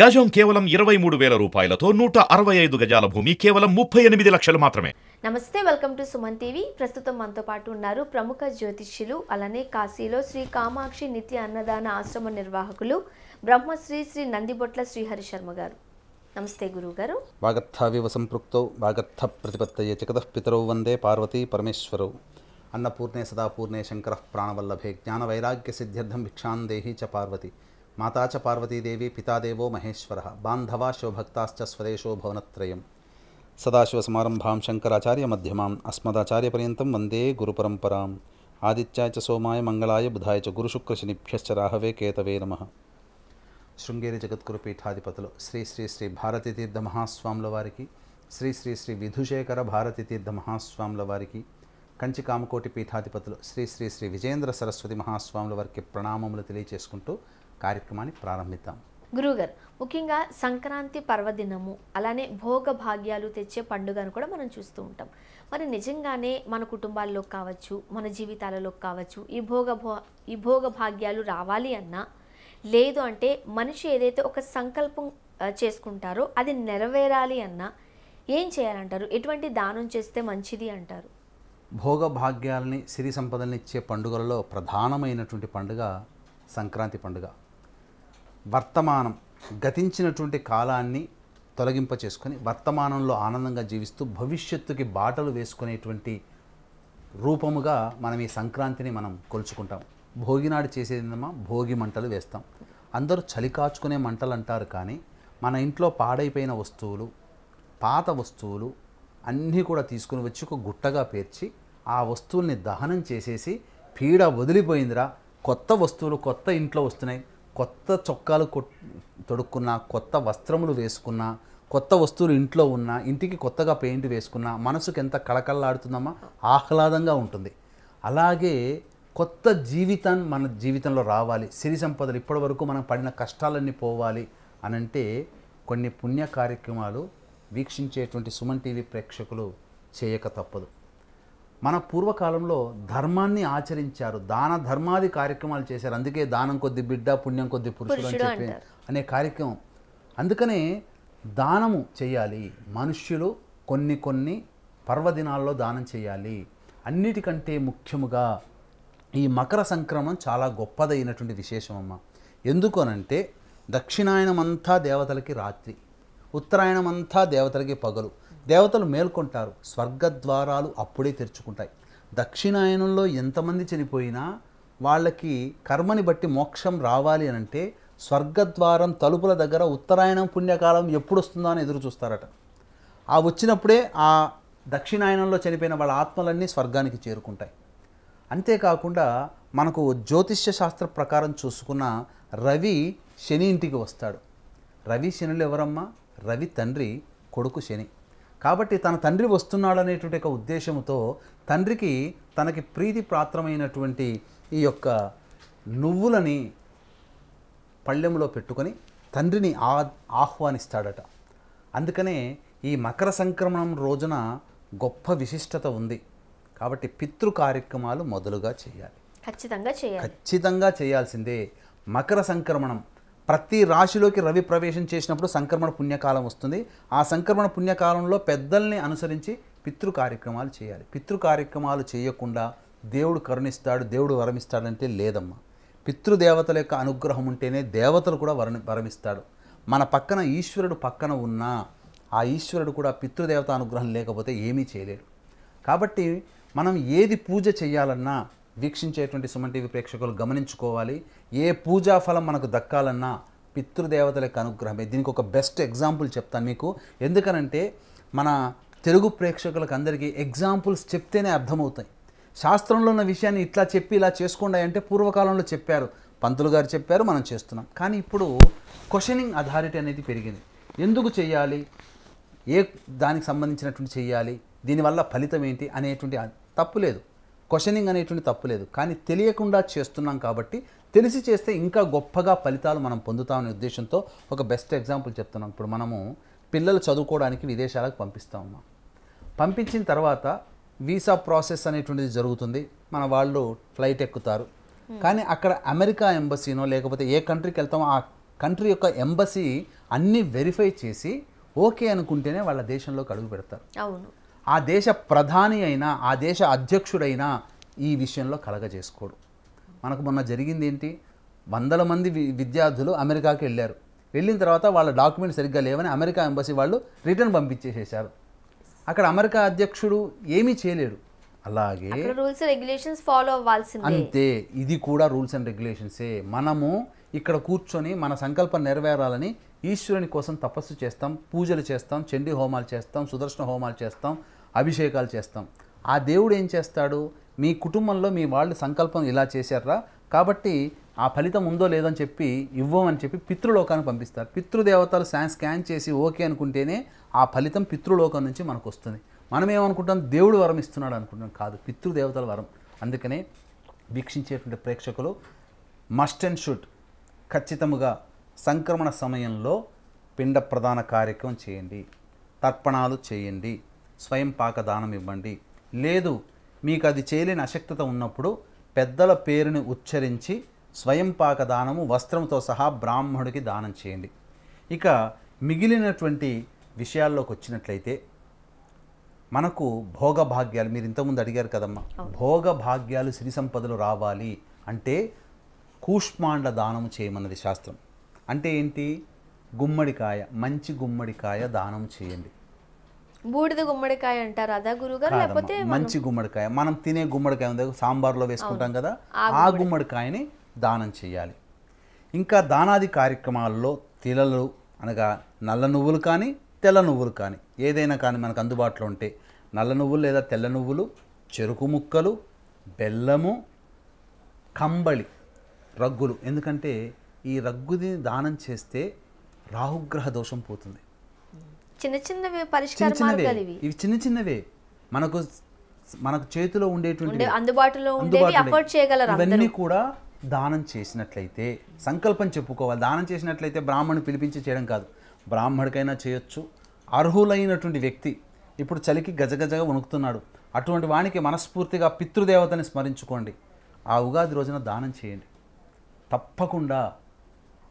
గజం కేవలం 23,000 రూపాయలతో 165 గజాల భూమి కేవలం 38 లక్షలు మాత్రమే. నమస్తే, వెల్కమ్ టు సుమన్ టీవీ. ప్రస్తుతం మనతో పాటు ఉన్నారు ప్రముఖ జ్యోతిష్యులు, అలానే కాశీలో శ్రీ కామాక్షి నిత్య అన్నదాన ఆశ్రమ నిర్వాహకులు బ్రహ్మశ్రీ శ్రీ నందిబొట్ల శ్రీహరి శర్మ గారు. నమస్తే గురువు గారు. వాగర్థావివ సంపృక్తౌ వాగర్థ ప్రతిపత్తయే జగతః పితరౌ వందే పార్వతీ పరమేశ్వరౌ. అన్నపూర్ణే సదాపూర్ణే శంకరః ప్రాణవల్లభే జ్ఞాన వైరాగ్య సిద్ధ్యర్థం భిక్షాం దేహి చ పార్వతి. మాతా చ పార్వతీదేవి పితాదేవో మహేశ్వరః. బాంధవా శివభక్తాశ్చ స్వదేశో భవనత్రయం. సదాశివసమారంభాం శంకరాచార్య మధ్యమాం అస్మదాచార్యపర్యంతం వందే గురుపరంపరాం. ఆదిత్యాయ చ సోమాయ మంగళాయ బుధాయ చ గురుశుక్రశనిభ్యశ్చ రాహవే కేతవే నమః. శృంగేరి జగద్గురు పీఠాధిపతులు శ్రీ శ్రీ శ్రీ భారతీతీర్థ మహాస్వాముల వారికి, శ్రీ శ్రీ శ్రీ విధుశేఖర భారతీతీర్థ మహాస్వాముల వారికి, కంచి కామకోటి పీఠాధిపతులు శ్రీ శ్రీ శ్రీ విజయేంద్ర సరస్వతి మహాస్వాముల వారికి ప్రణామములు తెలియచేసుకుంటూ కార్యక్రమాన్ని ప్రారంభిద్దాం. గురువుగారు, ముఖ్యంగా సంక్రాంతి పర్వదినము, అలానే భోగ భాగ్యాలు తెచ్చే పండుగను కూడా మనం చూస్తూ ఉంటాం. మరి నిజంగానే మన కుటుంబాల్లో కావచ్చు, మన జీవితాలలో కావచ్చు, ఈ భోగ భాగ్యాలు రావాలి అన్నా, లేదు అంటే మనిషి ఏదైతే ఒక సంకల్పం చేసుకుంటారో అది నెరవేరాలి అన్నా ఏం చేయాలంటారు? ఎటువంటి దానం చేస్తే మంచిది అంటారు? భోగభాగ్యాలని సిరి సంపదల్ని ఇచ్చే పండుగలలో ప్రధానమైనటువంటి పండుగ సంక్రాంతి పండుగ. వర్తమానం గతించినటువంటి కాలాన్ని తొలగింప చేసుకొని వర్తమానంలో ఆనందంగా జీవిస్తూ భవిష్యత్తుకి బాటలు వేసుకునేటువంటి రూపముగా మనం ఈ సంక్రాంతిని మనం కొలుచుకుంటాం. భోగినాడు చేసేదేమో భోగి మంటలు వేస్తాం. అందరూ చలి కాచుకునే మంటలు అంటారు, కానీ మన ఇంట్లో పాడైపోయిన వస్తువులు, పాత వస్తువులు అన్నీ కూడా తీసుకుని వచ్చి ఒక గుట్టగా పేర్చి ఆ వస్తువుల్ని దహనం చేసేసి, పీడ వదిలిపోయిందిరా, కొత్త వస్తువులు కొత్త ఇంట్లో వస్తున్నాయి, కొత్త చొక్కాలు తొడుక్కున్నా, కొత్త వస్త్రములు వేసుకున్నా, కొత్త వస్తువులు ఇంట్లో ఉన్నా, ఇంటికి కొత్తగా పెయింట్ వేసుకున్నా మనసుకు ఎంత కళకళలాడుతుందమ్మా, ఆహ్లాదంగా ఉంటుంది. అలాగే కొత్త జీవితాన్ని మన జీవితంలో రావాలి, సిరి సంపదలు ఇప్పటి వరకు మనం పడిన కష్టాలన్నీ పోవాలి అనంటే కొన్ని పుణ్య కార్యక్రమాలు వీక్షించేటువంటి సుమన్ టీవీ ప్రేక్షకులు చేయక తప్పదు. మన పూర్వకాలంలో ధర్మాన్ని ఆచరించారు, దాన ధర్మాది కార్యక్రమాలు చేశారు. అందుకే దానం కొద్ది బిడ్డ, పుణ్యం కొద్ది పురుషుడు అని చెప్పి అనే కార్యక్రమం. అందుకనే దానము చేయాలి. మనుష్యులు కొన్ని పర్వదినాల్లో దానం చేయాలి. అన్నిటికంటే ముఖ్యముగా ఈ మకర సంక్రమణం చాలా గొప్పదైనటువంటి విశేషం అమ్మ. ఎందుకు అనంటే దక్షిణాయనం అంతా దేవతలకి రాత్రి, ఉత్తరాయణం అంతా దేవతలకి పగలు. దేవతలు మేల్కొంటారు, స్వర్గద్వారాలు అప్పుడే తెరుచుకుంటాయి. దక్షిణాయనంలో ఎంతమంది చనిపోయినా వాళ్ళకి కర్మని బట్టి మోక్షం రావాలి అనంటే స్వర్గద్వారం తలుపుల దగ్గర ఉత్తరాయణం పుణ్యకాలం ఎప్పుడు వస్తుందో అని ఎదురు చూస్తారట. ఆ వచ్చినప్పుడే ఆ దక్షిణాయనంలో చనిపోయిన వాళ్ళ ఆత్మలన్నీ స్వర్గానికి చేరుకుంటాయి. అంతేకాకుండా మనకు జ్యోతిష్య శాస్త్ర ప్రకారం చూసుకున్న రవి శని ఇంటికి వస్తాడు. రవి శనులు ఎవరమ్మా? రవి తండ్రి, కొడుకు శని. కాబట్టి తన తండ్రి వస్తున్నాడు అనేటువంటి ఒక ఉద్దేశంతో తండ్రికి తనకి ప్రీతిపాత్రమైనటువంటి ఈ యొక్క నువ్వులని పళ్ళెంలో పెట్టుకొని తండ్రిని ఆహ్వానిస్తాడట. అందుకనే ఈ మకర సంక్రమణం రోజున గొప్ప విశిష్టత ఉంది. కాబట్టి పితృ కార్యక్రమాలు మొదలుగా చేయాలి, ఖచ్చితంగా చేయాల్సిందే. మకర సంక్రమణం ప్రతి రాశిలోకి రవి ప్రవేశం చేసినప్పుడు సంక్రమణ పుణ్యకాలం వస్తుంది. ఆ సంక్రమణ పుణ్యకాలంలో పెద్దల్ని అనుసరించి పితృ కార్యక్రమాలు చేయాలి. పితృ కార్యక్రమాలు చేయకుండా దేవుడు కరుణిస్తాడు, దేవుడు వరమిస్తాడంటే లేదమ్మా. పితృదేవతల యొక్క అనుగ్రహం ఉంటేనే దేవతలు కూడా వరమిస్తాడు. మన పక్కన ఈశ్వరుడు పక్కన ఉన్నా ఆ ఈశ్వరుడు కూడా పితృదేవత అనుగ్రహం లేకపోతే ఏమీ చేయలేడు. కాబట్టి మనం ఏది పూజ చేయాలన్నా వీక్షించేటువంటి సుమన్ టీవీ ప్రేక్షకులు గమనించుకోవాలి. ఏ పూజా ఫలం మనకు దక్కాలన్నా పితృదేవతల యొక్క అనుగ్రహమే. దీనికి ఒక బెస్ట్ ఎగ్జాంపుల్ చెప్తాను మీకు. ఎందుకనంటే మన తెలుగు ప్రేక్షకులకు అందరికీ ఎగ్జాంపుల్స్ చెప్తేనే అర్థమవుతాయి. శాస్త్రంలో ఉన్న విషయాన్ని ఇట్లా చెప్పి ఇలా చేసుకోండి అంటే పూర్వకాలంలో చెప్పారు, పంతులు గారు చెప్పారు, మనం చేస్తున్నాం. కానీ ఇప్పుడు క్వశ్చనింగ్ అథారిటీ అనేది పెరిగింది. ఎందుకు చేయాలి, ఏ దానికి సంబంధించినటువంటి చేయాలి, దీనివల్ల ఫలితం ఏంటి అనేటువంటి తప్పు లేదు, క్వశ్చనింగ్ అనేటువంటి తప్పు లేదు. కానీ తెలియకుండా చేస్తున్నాం కాబట్టి తెలిసి చేస్తే ఇంకా గొప్పగా ఫలితాలు మనం పొందుతామనే ఉద్దేశంతో ఒక బెస్ట్ ఎగ్జాంపుల్ చెప్తున్నాం. ఇప్పుడు మనము పిల్లలు చదువుకోవడానికి విదేశాలకు పంపిస్తామమ్మా. పంపించిన తర్వాత వీసా ప్రాసెస్ అనేటువంటిది జరుగుతుంది. మన వాళ్ళు ఫ్లైట్ ఎక్కుతారు. కానీ అక్కడ అమెరికా ఎంబసీనో లేకపోతే ఏ కంట్రీకి వెళ్తామో ఆ కంట్రీ యొక్క ఎంబసీ అన్నీ వెరిఫై చేసి ఓకే అనుకుంటేనే వాళ్ళ దేశంలోకి అడుగు పెడతారు. అవును. ఆ దేశ ప్రధాని అయినా ఆ దేశ అధ్యక్షుడైనా ఈ విషయంలో కలగజేసుకోడు. మనకు మొన్న జరిగింది ఏంటి, వందల మంది విద్యార్థులు అమెరికాకి వెళ్ళారు. వెళ్ళిన తర్వాత వాళ్ళ డాక్యుమెంట్ సరిగ్గా లేవని అమెరికా ఎంబసీ వాళ్ళు రిటర్న్ పంపించేసేసారు. అక్కడ అమెరికా అధ్యక్షుడు ఏమీ చేయలేడు. అలాగే రూల్స్ రెగ్యులేషన్స్ ఫాలో అవ్వాల్సిందే. అంతే, ఇది కూడా రూల్స్ అండ్ రెగ్యులేషన్సే. మనము ఇక్కడ కూర్చొని మన సంకల్పం నెరవేరాలని ఈశ్వరుని కోసం తపస్సు చేస్తాం, పూజలు చేస్తాం, చండీ హోమాలు చేస్తాం, సుదర్శన హోమాలు చేస్తాం, అభిషేకాలు చేస్తాం. ఆ దేవుడు ఏం చేస్తాడు, మీ కుటుంబంలో మీ వాళ్ళు సంకల్పం ఇలా చేశారా కాబట్టి ఆ ఫలితం ఉందో లేదని చెప్పి ఇవ్వమని చెప్పి పితృలోకానికి పంపిస్తారు. పితృదేవతలు స్కాన్ చేసి ఓకే అనుకుంటేనే ఆ ఫలితం పితృలోకం నుంచి మనకు వస్తుంది. మనం ఏమనుకుంటాం, దేవుడు వరం ఇస్తున్నాడు అనుకుంటాం. కాదు, పితృదేవతల వరం. అందుకనే వీక్షించేటువంటి ప్రేక్షకులు మస్ట్ అండ్ షుడ్ ఖచ్చితముగా సంక్రమణ సమయంలో పిండ ప్రదాన కార్యక్రమం చేయండి, తర్పణాలు చేయండి, స్వయం పాక దానం ఇవ్వండి. లేదు మీకు అది చేయలేని అశక్తత ఉన్నప్పుడు పెద్దల పేరుని ఉచ్చరించి స్వయం పాక దానము వస్త్రంతో సహా బ్రాహ్మణుడికి దానం చేయండి. ఇక మిగిలినటువంటి విషయాల్లోకి వచ్చినట్లయితే మనకు భోగభాగ్యాలు, మీరు ఇంతకుముందు అడిగారు కదమ్మా, భోగభాగ్యాలు సిరి సంపదలు రావాలి అంటే కూష్మాండ దానము చేయమన్నది శాస్త్రం. అంటే ఏంటి, గుమ్మడికాయ, మంచి గుమ్మడికాయ దానం చేయండి. బూడిద గుమ్మడికాయ అంటారు అదా గురుగారు? లేకపోతే మంచి గుమ్మడికాయ, మనం తినే గుమ్మడికాయ ఉంది సాంబార్లో వేసుకుంటాం కదా, ఆ గుమ్మడికాయని దానం చేయాలి. ఇంకా దానాది కార్యక్రమాల్లో తిలలు అనగా నల్ల నువ్వులు కానీ తెల్ల నువ్వులు కానీ ఏదైనా కానీ మనకు అందుబాటులో ఉంటే నల్ల నువ్వులు లేదా తెల్ల నువ్వులు, చెరుకు ముక్కలు, బెల్లము, కంబళి, రగ్గులు. ఎందుకంటే ఈ రగ్గుని దానం చేస్తే రాహుగ్రహ దోషం పోతుంది. చిన్న చిన్నవి పరిష్కార మార్గాలు ఇవి. ఇవి చిన్న చిన్నవే మనకు చేతిలో ఉండేటువంటి అందుబాటులో ఉండేవి అఫోర్డ్ చేయగలరు. ఇవన్నీ కూడా దానం చేసినట్లయితే సంకల్పం చెప్పుకోవాలి. దానం చేసినట్లయితే బ్రాహ్మణుని పిలిపించి చేయడం కాదు, బ్రాహ్మడికైనా చేయొచ్చు. అర్హులైనటువంటి వ్యక్తి ఇప్పుడు చలికి గజగజగా వణుకుతున్నాడు, అటువంటి వానికి మనస్ఫూర్తిగా పితృదేవతని స్మరించుకోండి. ఆ ఉగాది రోజున దానం చేయండి. తప్పకుండా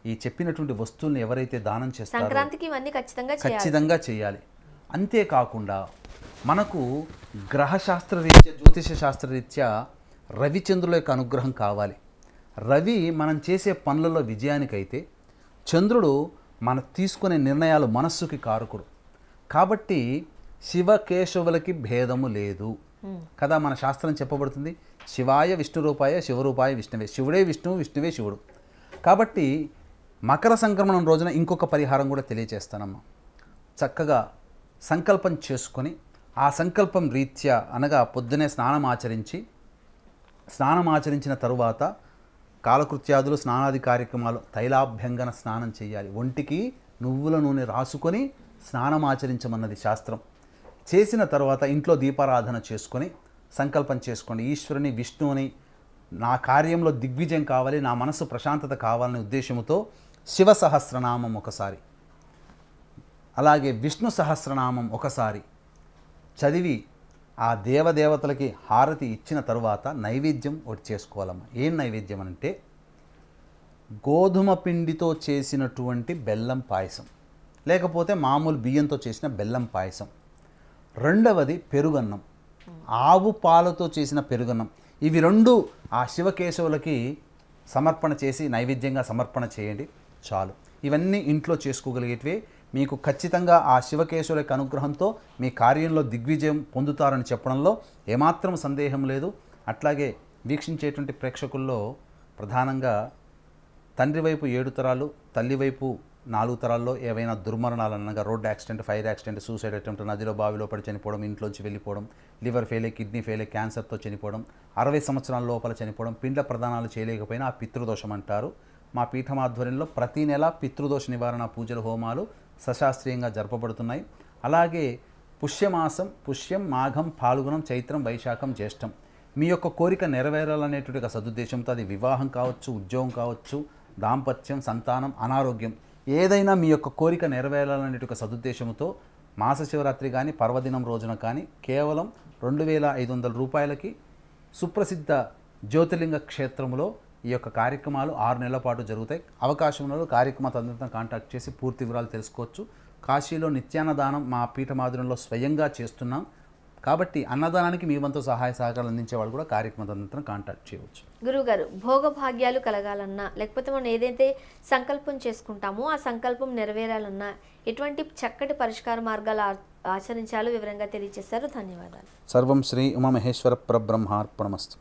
ఈ చెప్పినటువంటి వస్తువుల్ని ఎవరైతే దానం చేస్తారో సంక్రాంతికి ఇవన్నీ ఖచ్చితంగా చేయాలి. అంతేకాకుండా మనకు గ్రహశాస్త్ర రీత్యా, జ్యోతిష శాస్త్రరీత్యా రవిచంద్రుల యొక్క అనుగ్రహం కావాలి. రవి మనం చేసే పనులలో విజయానికైతే, చంద్రుడు మనం తీసుకునే నిర్ణయాలు మనస్సుకి కారకుడు. కాబట్టి శివకేశవులకి భేదము లేదు కదా, మన శాస్త్రం చెప్పబడుతుంది. శివాయ విష్ణురూపాయ శివరూపాయ విష్ణువే, శివుడే విష్ణువు, విష్ణువే శివుడు. కాబట్టి మకర సంక్రమణం రోజున ఇంకొక పరిహారం కూడా తెలియజేస్తానమ్మా. చక్కగా సంకల్పం చేసుకొని ఆ సంకల్పం రీత్యా అనగా పొద్దునే స్నానం ఆచరించిన తరువాత కాలకృత్యాదులు, స్నానాది కార్యక్రమాలు, తైలాభ్యంగన స్నానం చేయాలి. ఒంటికి నువ్వుల నూనె రాసుకొని స్నానం ఆచరించమన్నది శాస్త్రం. చేసిన తర్వాత ఇంట్లో దీపారాధన చేసుకొని సంకల్పం చేసుకోండి. ఈశ్వరుని, విష్ణువుని, నా కార్యంలో దిగ్విజయం కావాలి, నా మనసు ప్రశాంతత కావాలనే ఉద్దేశంతో శివ సహస్రనామం ఒకసారి, అలాగే విష్ణు సహస్రనామం ఒకసారి చదివి ఆ దేవదేవతలకి హారతి ఇచ్చిన తరువాత నైవేద్యం ఒకటి చేసుకోవాలమ్మా. ఏం నైవేద్యం అంటే గోధుమ పిండితో చేసినటువంటి బెల్లం పాయసం, లేకపోతే మామూలు బియ్యంతో చేసిన బెల్లం పాయసం. రెండవది పెరుగన్నం, ఆవు పాలతో చేసిన పెరుగన్నం. ఇవి రెండు ఆ శివకేశవులకి సమర్పణ చేసి నైవేద్యంగా సమర్పణ చేయండి చాలు. ఇవన్నీ ఇంట్లో చేసుకోగలిగేటివే. మీకు ఖచ్చితంగా ఆ శివకేశవుల యొక్క అనుగ్రహంతో మీ కార్యంలో దిగ్విజయం పొందుతారని చెప్పడంలో ఏమాత్రం సందేహం లేదు. అట్లాగే వీక్షించేటువంటి ప్రేక్షకుల్లో ప్రధానంగా తండ్రి వైపు 7 తరాలు, తల్లి వైపు 4 తరాల్లో ఏవైనా దుర్మరణాలు అనగా road accident, fire accident, suicide attempt, నదిలో బావిలో పడి చనిపోవడం, ఇంట్లోంచి వెళ్ళిపోవడం, లివర్ ఫెయిల్, కిడ్నీ ఫెయిల్, క్యాన్సర్తో చనిపోవడం, 60 సంవత్సరాల లోపల చనిపోవడం, పిండ ప్రదానాలు చేయలేకపోయినా ఆ పితృదోషం అంటారు. మా పీఠం ఆధ్వర్యంలో ప్రతి నెల పితృదోష నివారణ పూజలు, హోమాలు సశాస్త్రీయంగా జరపబడుతున్నాయి. అలాగే పుష్యమాసం, పుష్యం, మాఘం, ఫాల్గుణం, చైత్రం, వైశాఖం, జ్యేష్టం మీ యొక్క కోరిక నెరవేరాలనేటువంటి ఒక సదుద్దేశంతో, అది వివాహం కావచ్చు, ఉద్యోగం కావచ్చు, దాంపత్యం, సంతానం, అనారోగ్యం, ఏదైనా మీ యొక్క కోరిక నెరవేరాలనే ఒక సదుద్దేశంతో మాస శివరాత్రి కానీ పర్వదినం రోజున కానీ కేవలం 2500 రూపాయలకి సుప్రసిద్ధ జ్యోతిర్లింగ క్షేత్రంలో ఈ యొక్క కార్యక్రమాలు 6 నెలల పాటు జరుగుతాయి. అవకాశం ఉన్న కార్యక్రమ తదనంతరం కాంటాక్ట్ చేసి పూర్తి వివరాలు తెలుసుకోవచ్చు. కాశీలో నిత్యాన్నదానం మా పీఠమాధురంలో స్వయంగా చేస్తున్నాం కాబట్టి అన్నదానానికి మీ వంతు సహాయ సహకారాలు అందించే వాళ్ళు కూడా కార్యక్రమ తదనంతరం కాంటాక్ట్ చేయవచ్చు. గురువుగారు, భోగభాగ్యాలు కలగాలన్నా లేకపోతే మనం ఏదైతే సంకల్పం చేసుకుంటామో ఆ సంకల్పం నెరవేరాలన్నా ఎటువంటి చక్కటి పరిష్కార మార్గాలు ఆచరించాలో వివరంగా తెలియజేశారు. ధన్యవాదాలు. సర్వం శ్రీ ఉమామహేశ్వర పరబ్రహ్మార్పణమస్తు.